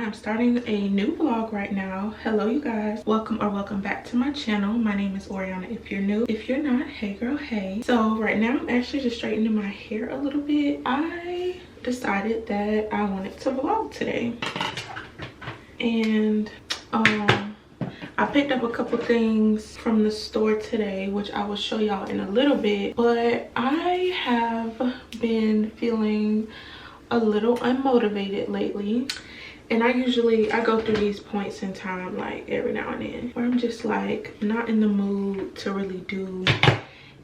I am starting a new vlog right now. Hello you guys, welcome back to my channel. My name is Oriana if you're new. If you're not, hey girl, hey. So right now I'm actually just straightening my hair a little bit. I decided that I wanted to vlog today, and I picked up a couple things from the store today, which I will show y'all in a little bit. But I have been feeling a little unmotivated lately, and I go through these points in time, like every now and then, where I'm just like not in the mood to really do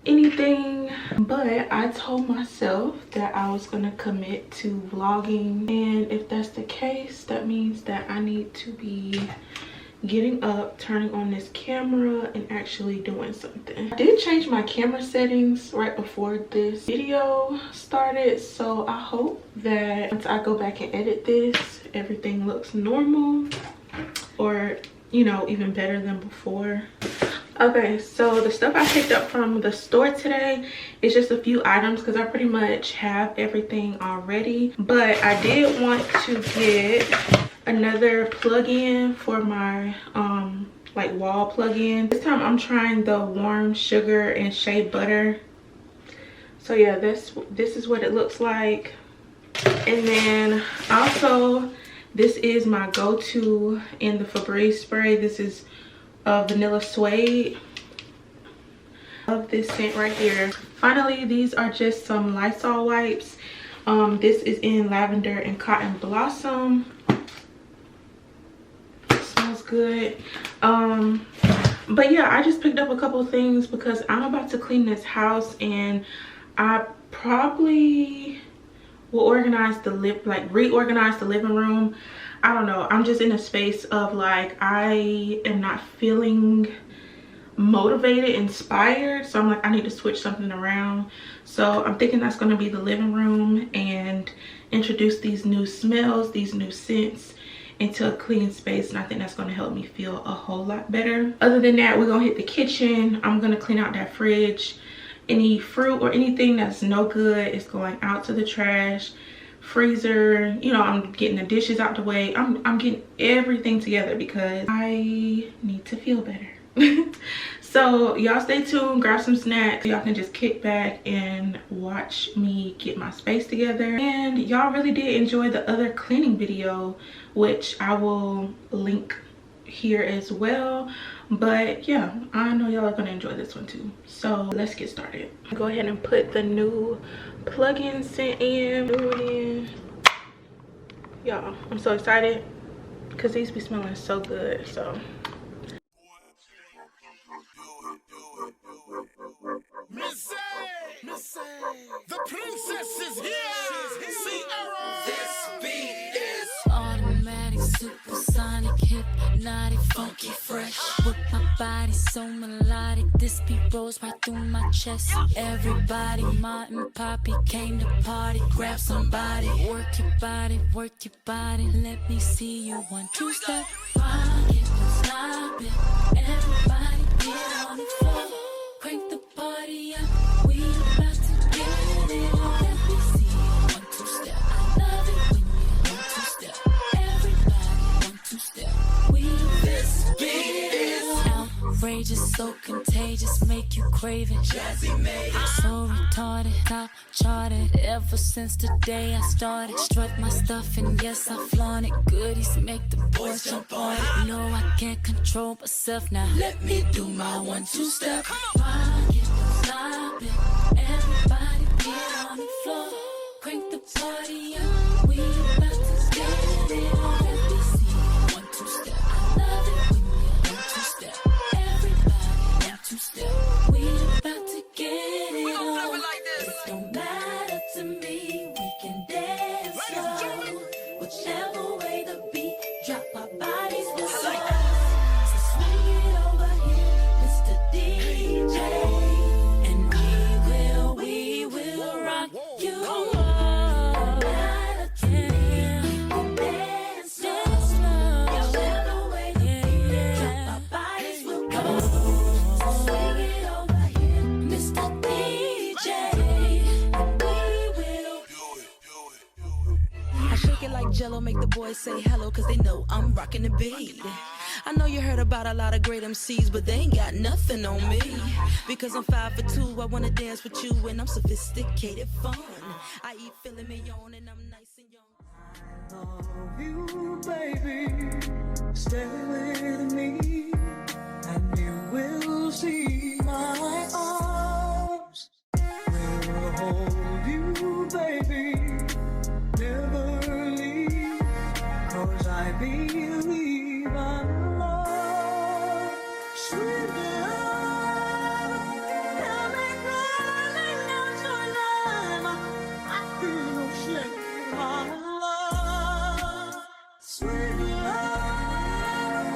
anything. But I told myself that I was gonna commit to vlogging, and if that's the case, that means that I need to be getting up, turning on this camera, and actually doing something. I did change my camera settings right before this video started, so I hope that once I go back and edit this, everything looks normal, or you know, even better than before. Okay, so the stuff I picked up from the store today is just a few items because I pretty much have everything already. But I did want to get another plug-in for my like wall plug-in. This time I'm trying the warm sugar and shea butter. So yeah, this is what it looks like. And then also, this is my go-to in the Febreze spray. This is vanilla suede. Love this scent right here. Finally, these are just some Lysol wipes. This is in lavender and cotton blossom. Smells good. But yeah, I just picked up a couple things because I'm about to clean this house, and I probably will reorganize the living room. I don't know, I'm just in a space of like, I am not feeling motivated, inspired, so I'm like, I need to switch something around. So I'm thinking that's going to be the living room, and introduce these new smells, these new scents into a clean space, and I think that's going to help me feel a whole lot better. Other than that, we're going to hit the kitchen. I'm going to clean out that fridge. Any fruit or anything that's no good is going out to the trash. Freezer, you know, I'm getting the dishes out the way. I'm getting everything together because I need to feel better. So y'all stay tuned, grab some snacks. Y'all can just kick back and watch me get my space together. And y'all really did enjoy the other cleaning video, which I will link here as well. But yeah, I know y'all are gonna enjoy this one too, so let's get started. Go ahead and put the new plug-in scent in. Y'all, I'm so excited because these be smelling so good. So Missy, the princess is here. Sierra. This beat is automatic, supersonic, hypnotic, funky, fresh. With my body so melodic, this beat rolls right through my chest. Everybody, Martin, Poppy came to party. Grab somebody, work your body, let me see you 1, 2 step. Rock it, stop it. Everybody get on the floor. Crank the party up, we about to get it on. Let me see you 1, 2 step. I love it when you 1, 2 step. Everybody 1, 2 step. We this beat is outrageous, so contagious, make you crave it. Jazzy made it. So retarded, top charted. Ever since the day I started, strut my stuff and yes I flaunt it. Goodies make the boys jump on it. No, I can't control myself now. Let me do my 1, 2 step. Rock it, stop it. Everybody get on the floor. Crank the party up. We about to get it on. Let me see you 1, 2 step. I love it when you 1, 2 step. Everybody 1, 2 step. We about to get it on. It don't matter to me. We can dance slow. Whichever way the beat drop, our bodies will slow. So swing it over here, Mr. DJ. Jello make the boys say hello, cause they know I'm rocking the beat. I know you heard about a lot of great MCs, but they ain't got nothing on me. Because I'm 5'2", I wanna dance with you, and I'm sophisticated fun. I eat filet mignon, and I'm nice and young. I love you, baby. Stay with me, and you will see my arms will hold you, baby. Never leave, 'cause I believe I'm love. Sweet love, tell me darling, that's your name. I feel no shame, my love. Sweet love,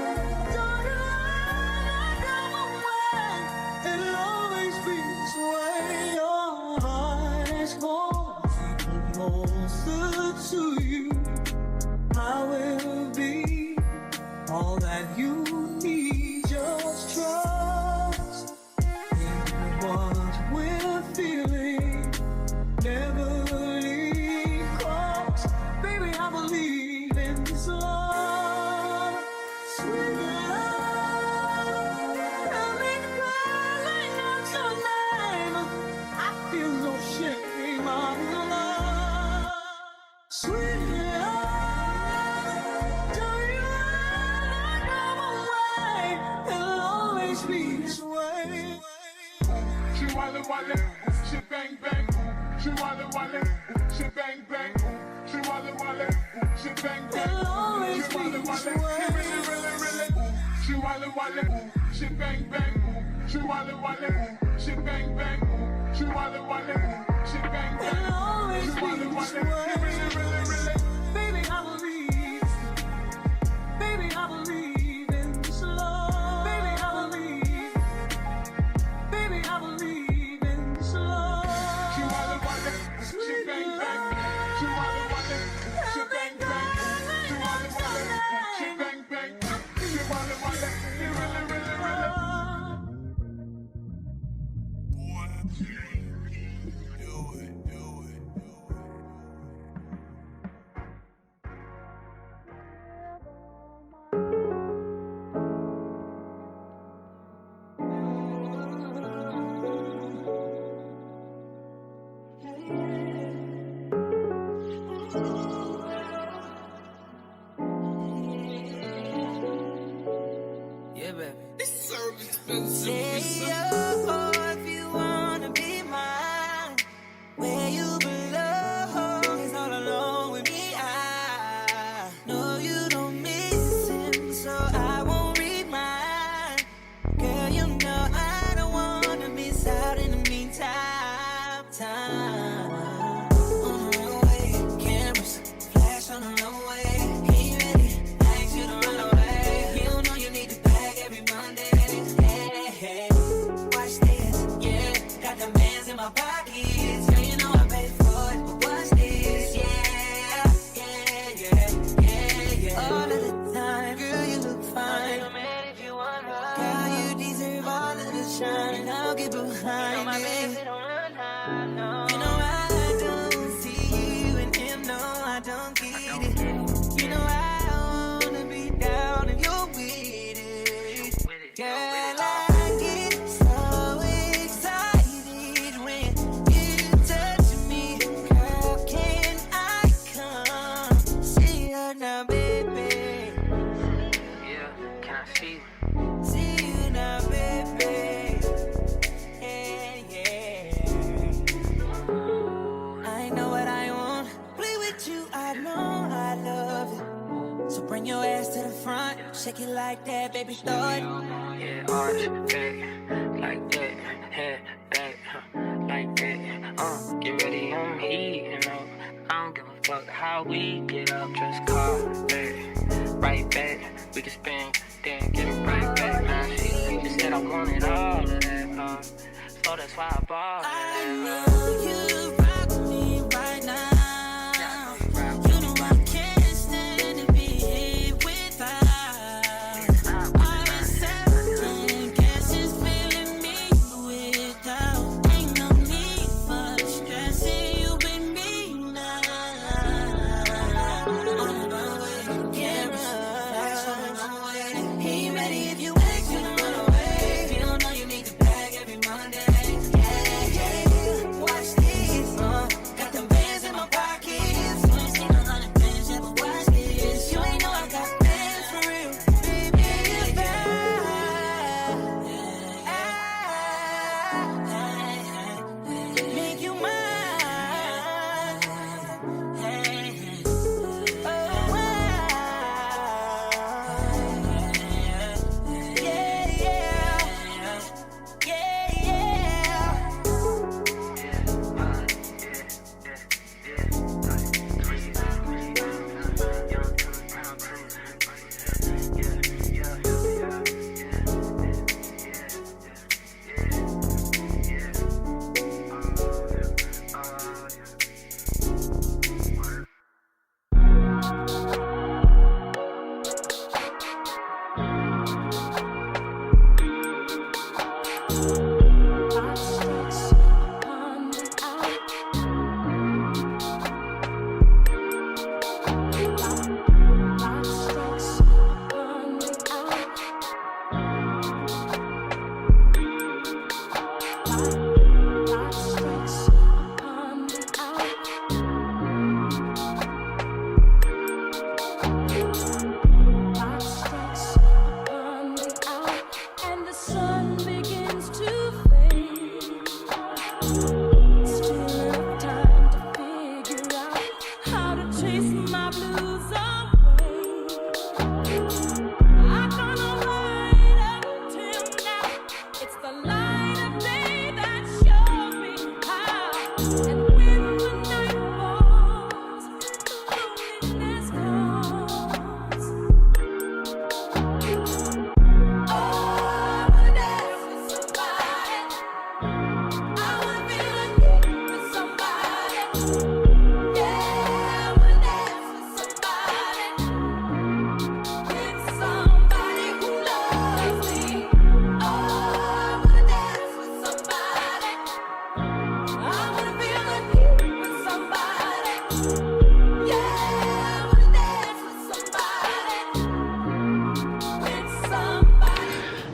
don't you ever go away. It'll always be this way. Your heart is cold, keep closer to you. I will be all that you need. Just trust in what we're feeling. Never leave, 'cause baby, I believe in this love. Sweet love, tell me darling, that's your name. I feel no shame, my love. Sweet love, don't you ever go away. It'll always be this way. She walla walla, she bang bang, she walla walla, she bang bang, she walla walla, she bang bang, It'll always she be walla this walla, way. she walla walla, she bang bang, she walla walla, she bang bang, she walla walla, she bang bang, It'll always she be walla this walla, way. Baby, I believe. Baby, I believe in this love. Baby, I believe. Baby, I believe in this love. she walla walla, she bang bang, she walla walla, she bang bang, she walla walla, she bang bang, she walla walla, Yeah, baby. Say oh, if you wanna be mine, where you belong is all alone with me. I know you don't miss him, so I won't remind. Girl, you know I don't wanna miss out in the meantime. On the runway, cameras flash on the runway. Ain't ready, ask you to run away. You know you need to bag every Monday. Hey, watch this, yeah. Got the bands in my pockets. Girl, you know I paid for it, but watch this, yeah. All of the time, girl, you look fine. Girl, you deserve all of the shine, and I'll get behind it. You know I don't see you and him, no, I don't get it. You know I wanna be down if you're with it. Girl, I get so excited when you touch me. Girl, can I come see you now, baby? Yeah, can I see you? See you now, baby. Yeah. I know what I want. Play with you, I know I love it. So bring your ass to the front, shake it like that, baby, throw it. Yeah, arch back, like that, head back, like that. Get ready, I'm heating up. I don't give a fuck how we get up, just call back, right back. We can spin, then get it right back. Now she just said I wanted all of that, so that's why I bought I it. know you rock me right now. You know I can't stand to be here without. All this second guess is feeling me without. Ain't no need for stressing you with me now.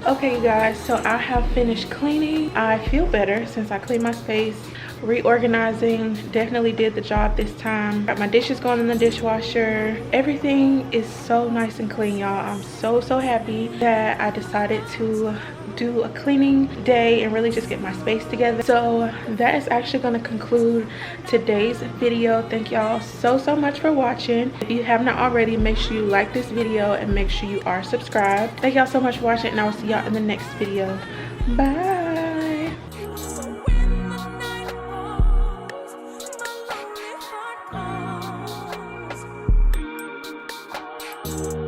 Okay, you guys, so I have finished cleaning. I feel better since I cleaned my space. Reorganizing definitely did the job this time. Got my dishes going in the dishwasher. Everything is so nice and clean, y'all. I'm so happy that I decided to do a cleaning day and really just get my space together. So that is actually going to conclude today's video. Thank y'all so much for watching. If you have not already, make sure you like this video and make sure you are subscribed. Thank y'all so much for watching, and I will see y'all in the next video. Bye. So when the night falls, my lonely heart calls.